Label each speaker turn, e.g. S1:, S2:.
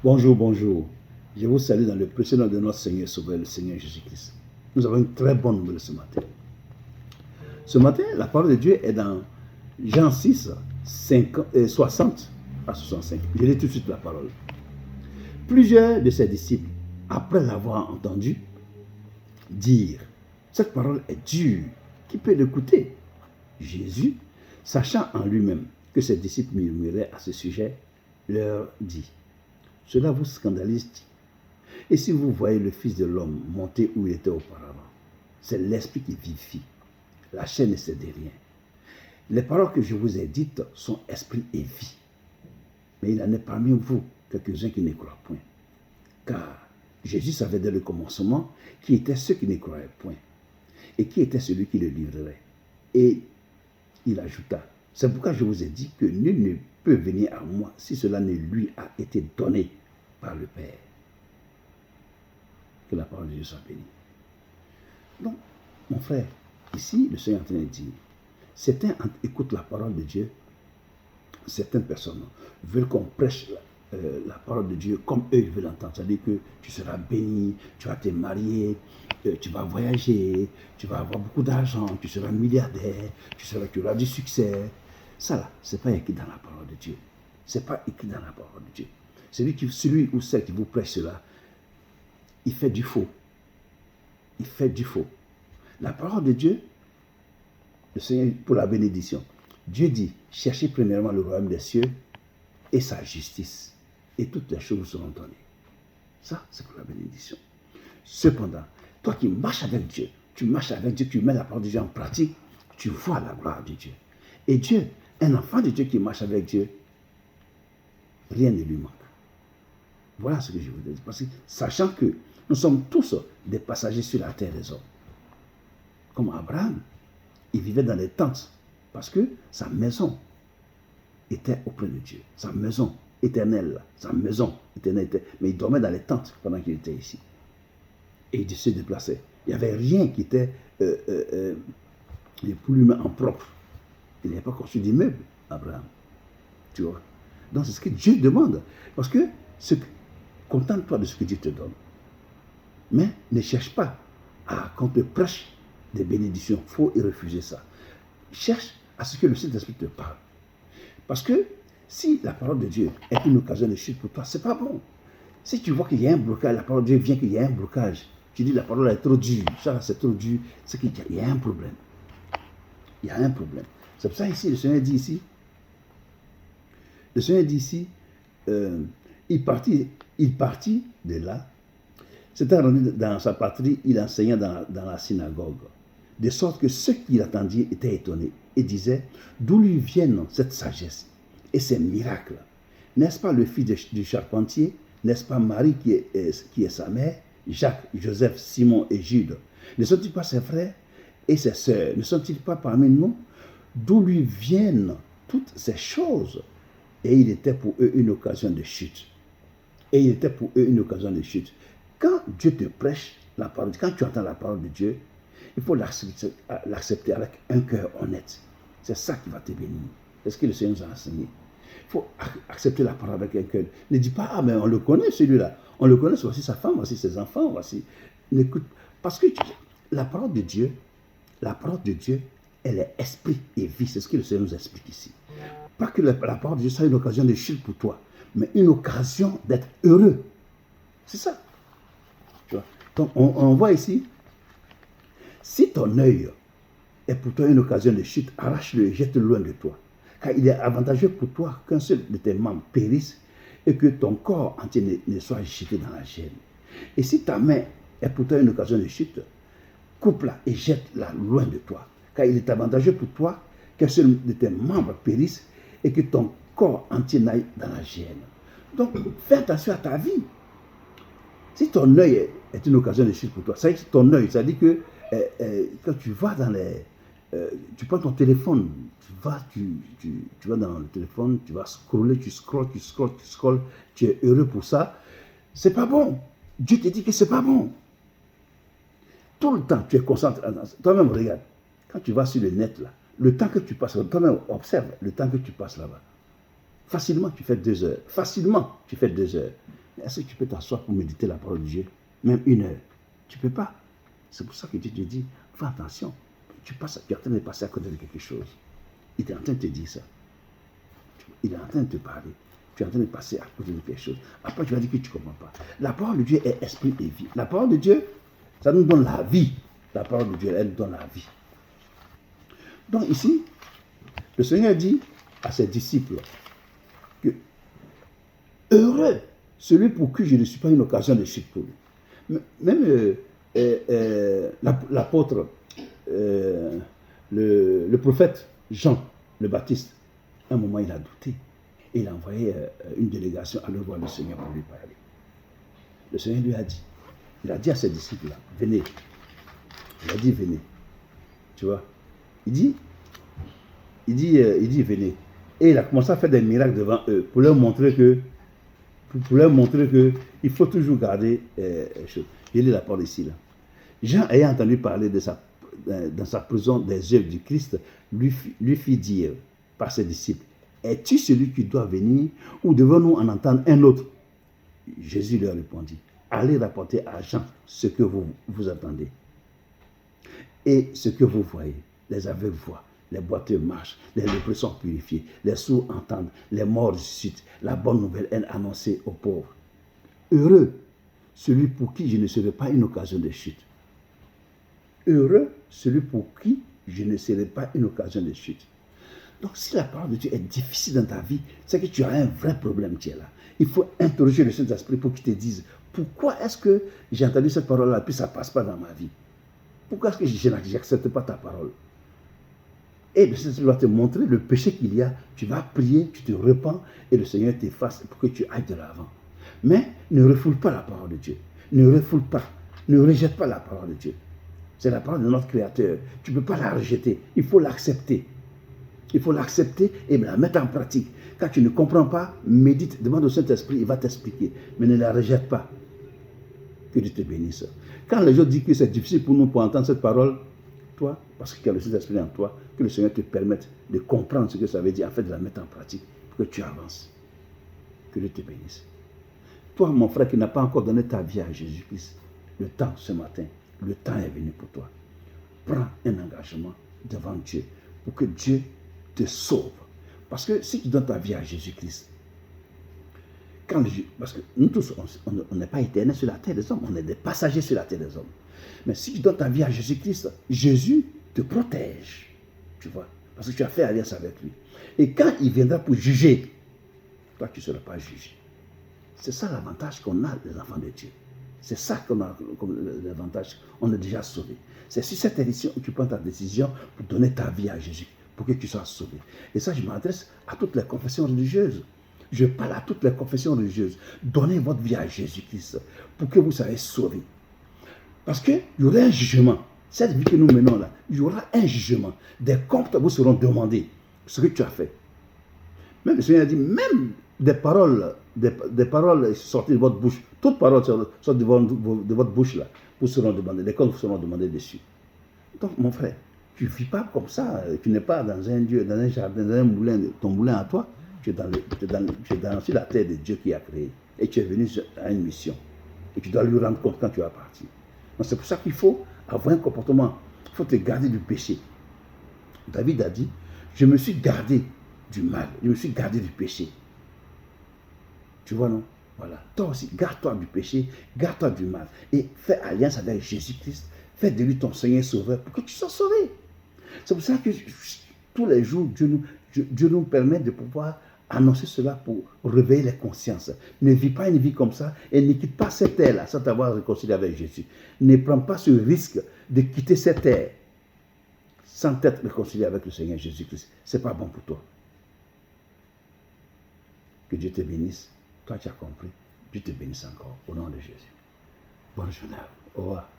S1: Bonjour, bonjour. Je vous salue dans le précieux nom de notre Seigneur Sauveur, le Seigneur Jésus-Christ. Nous avons une très bonne nouvelle ce matin. Ce matin, la parole de Dieu est dans Jean 6, 60 à 65. Je lis tout de suite la parole. Plusieurs de ses disciples, après l'avoir entendu, dirent, cette parole est dure, qui peut l'écouter? Jésus, sachant en lui-même que ses disciples murmuraient à ce sujet, leur dit, cela vous scandalise-t-il? Et si vous voyez le Fils de l'homme monter où il était auparavant, c'est l'Esprit qui vivifie. La chair ne cède rien. Les paroles que je vous ai dites sont esprit et vie. Mais il en est parmi vous quelques-uns qui ne croient point. Car Jésus savait dès le commencement qui étaient ceux qui ne croyaient point et qui était celui qui le livrerait. Et il ajouta, c'est pourquoi je vous ai dit que nul ne peut venir à moi si cela ne lui a été donné par le Père. Que la parole de Dieu soit bénie. Donc, mon frère, ici, le Seigneur est en train de dire, certains écoutent la parole de Dieu, certaines personnes veulent qu'on prêche la parole de Dieu comme eux veulent l'entendre. C'est-à-dire que tu seras béni, tu vas te marier, tu vas voyager, tu vas avoir beaucoup d'argent, tu seras milliardaire, tu auras du succès. Ça là, ce n'est pas écrit dans la parole de Dieu. Ce n'est pas écrit dans la parole de Dieu. Celui ou celle qui vous prêche cela, il fait du faux. Il fait du faux. La parole de Dieu, le Seigneur, pour la bénédiction, Dieu dit, cherchez premièrement le royaume des cieux et sa justice, et toutes les choses vous seront données. Ça, c'est pour la bénédiction. Cependant, toi qui marches avec Dieu, tu mets la parole de Dieu en pratique, tu vois la gloire de Dieu. Et Dieu, un enfant de Dieu qui marche avec Dieu, rien ne lui manque. Voilà ce que je vous dis. Parce que, sachant que nous sommes tous des passagers sur la terre des hommes. Comme Abraham, il vivait dans les tentes parce que sa maison était auprès de Dieu. Sa maison éternelle, mais il dormait dans les tentes pendant qu'il était ici. Et il se déplaçait. Il n'y avait rien qui était pour lui en propre. Il n'avait pas construit d'immeuble, Abraham. Tu vois. Donc c'est ce que Dieu demande. Parce que contente-toi de ce que Dieu te donne. Mais ne cherche pas à qu'on te prêche des bénédictions. Il faut y refuser ça. Cherche à ce que le Saint-Esprit te parle. Parce que si la parole de Dieu est une occasion de chute pour toi, c'est pas bon. Si tu vois qu'il y a un blocage, la parole de Dieu vient qu'il y a un blocage, tu dis la parole est trop dure, ça c'est trop dur, c'est qu'il y a un problème. Il y a un problème. C'est pour ça ici, le Seigneur dit ici, il partit de là, s'étant rendu dans sa patrie, il enseignait dans la synagogue, de sorte que ceux qui l'attendaient étaient étonnés et disaient, d'où lui viennent cette sagesse et ces miracles? N'est-ce pas le fils du charpentier? N'est-ce pas Marie qui est sa mère? Jacques, Joseph, Simon et Jude? Ne sont-ils pas ses frères et ses sœurs? Ne sont-ils pas parmi nous? D'où lui viennent toutes ces choses? Et il était pour eux une occasion de chute. Quand Dieu te prêche la parole, quand tu entends la parole de Dieu, il faut l'accepter avec un cœur honnête. C'est ça qui va te bénir. C'est ce que le Seigneur nous a enseigné. Il faut accepter la parole avec un cœur. Ne dis pas, ah mais on le connaît celui-là. On le connaît, voici sa femme, voici ses enfants, voici. N'écoute, parce que la parole de Dieu, elle est esprit et vie. C'est ce que le Seigneur nous explique ici. Pas que la parole de Dieu soit une occasion de chute pour toi, mais une occasion d'être heureux. C'est ça. Tu vois? Donc, on voit ici, si ton œil est pour toi une occasion de chute, arrache-le et jette-le loin de toi. Car il est avantageux pour toi qu'un seul de tes membres périsse et que ton corps entier ne soit jeté dans la gêne. Et si ta main est pour toi une occasion de chute, coupe-la et jette-la loin de toi. Car il est avantageux pour toi qu'un seul de tes membres périsse et que ton corps entier n'aille dans la gêne. Donc, fais attention à ta vie. Si ton œil est une occasion de chute pour toi, c'est ton œil, ça dit que quand tu vas dans tu prends ton téléphone, tu vas dans le téléphone, tu vas scroller, tu scrolles, tu es heureux pour ça. C'est pas bon. Dieu te dit que c'est pas bon. Tout le temps, tu es concentré. Toi-même, regarde. Quand tu vas sur le net, là, le temps que tu passes, toi-même, observe le temps que tu passes là-bas. Facilement, tu fais 2 heures. Est-ce que tu peux t'asseoir pour méditer la parole de Dieu? Même 1 heure. Tu ne peux pas. C'est pour ça que Dieu te dit, fais attention. Tu es en train de passer à côté de quelque chose. Il est en train de te dire ça. Il est en train de te parler. Tu es en train de passer à côté de quelque chose. Après, tu vas dire que tu ne comprends pas. La parole de Dieu est esprit et vie. La parole de Dieu, ça nous donne la vie. La parole de Dieu, elle nous donne la vie. Donc ici, le Seigneur dit à ses disciples que heureux celui pour qui je ne suis pas une occasion de chute pour lui. Même l'apôtre, le prophète Jean le Baptiste, à un moment il a douté. Et il a envoyé une délégation à aller voir le Seigneur pour lui parler. Le Seigneur lui a dit, il a dit à ses disciples-là, venez. Il a dit, venez. Tu vois. Il dit, venez. Et il a commencé à faire des miracles devant eux pour leur montrer que il faut toujours garder chose. Je lis la parole ici. Là. Jean, ayant entendu parler dans sa prison des œuvres du Christ, lui fit dire par ses disciples, es-tu celui qui doit venir ou devons-nous en entendre un autre? Jésus leur répondit, allez rapporter à Jean ce que vous entendez et ce que vous voyez. Les aveugles voient, les boiteux marchent, les lépreux sont purifiés, les sourds entendent, les morts ressuscitent. La bonne nouvelle est annoncée aux pauvres. Heureux celui pour qui je ne serai pas une occasion de chute. Heureux celui pour qui je ne serai pas une occasion de chute. Donc si la parole de Dieu est difficile dans ta vie, c'est que tu as un vrai problème qui est là. Il faut interroger le Saint-Esprit pour qu'il te dise, pourquoi est-ce que j'ai entendu cette parole-là puis ça ne passe pas dans ma vie? Pourquoi est-ce que je n'accepte pas ta parole? Et le Seigneur va te montrer le péché qu'il y a. Tu vas prier, tu te repens et le Seigneur t'efface pour que tu ailles de l'avant. Mais ne refoule pas la parole de Dieu. Ne refoule pas. Ne rejette pas la parole de Dieu. C'est la parole de notre Créateur. Tu ne peux pas la rejeter. Il faut l'accepter. Il faut l'accepter et la mettre en pratique. Quand tu ne comprends pas, médite, demande au Saint-Esprit, il va t'expliquer. Mais ne la rejette pas. Que Dieu te bénisse. Quand les gens disent que c'est difficile pour nous pour entendre cette parole, toi, parce qu'il y a le Saint-Esprit en toi, que le Seigneur te permette de comprendre ce que ça veut dire, en fait, de la mettre en pratique, pour que tu avances. Que Dieu te bénisse. Toi, mon frère, qui n'a pas encore donné ta vie à Jésus-Christ, le temps ce matin, le temps est venu pour toi. Prends un engagement devant Dieu pour que Dieu te sauve. Parce que si tu donnes ta vie à Jésus-Christ, parce que nous tous, on n'est pas éternels sur la terre des hommes, on est des passagers sur la terre des hommes. Mais si tu donnes ta vie à Jésus-Christ, Jésus te protège, tu vois, parce que tu as fait alliance avec lui. Et quand il viendra pour juger, toi tu ne seras pas jugé. C'est ça l'avantage qu'on a, les enfants de Dieu. C'est ça qu'on a comme l'avantage, on est déjà sauvé. C'est sur cette édition où tu prends ta décision pour donner ta vie à Jésus, pour que tu sois sauvé. Et ça, je m'adresse à toutes les confessions religieuses. Je parle à toutes les confessions religieuses. Donnez votre vie à Jésus-Christ pour que vous soyez sauvés. Parce qu'il y aura un jugement. Cette vie que nous menons là, il y aura un jugement. Des comptes vous seront demandés. Ce que tu as fait. Même le Seigneur a dit, même des paroles sorties de votre bouche, toutes paroles sortent de votre bouche là, vous seront demandées. Les comptes vous seront demandés dessus. Donc mon frère, tu ne vis pas comme ça. Tu n'es pas dans un lieu, dans un jardin, dans un moulin, ton moulin à toi. Tu es sur la terre de Dieu qui a créé. Et tu es venu à une mission. Et tu dois lui rendre compte quand tu vas partir. Donc c'est pour ça qu'il faut avoir un comportement. Il faut te garder du péché. David a dit, je me suis gardé du mal. Je me suis gardé du péché. Tu vois, non? Voilà. Toi aussi, garde-toi du péché, garde-toi du mal. Et fais alliance avec Jésus-Christ. Fais de lui ton Seigneur Sauveur pour que tu sois sauvé. C'est pour ça que tous les jours, Dieu nous permet de pouvoir annoncer cela pour réveiller les consciences. Ne vis pas une vie comme ça et ne quitte pas cette terre-là sans t'avoir réconcilié avec Jésus. Ne prends pas ce risque de quitter cette terre sans t'être réconcilié avec le Seigneur Jésus-Christ. Ce n'est pas bon pour toi. Que Dieu te bénisse. Toi, tu as compris. Dieu te bénisse encore. Au nom de Jésus. Bonne journée. Au revoir.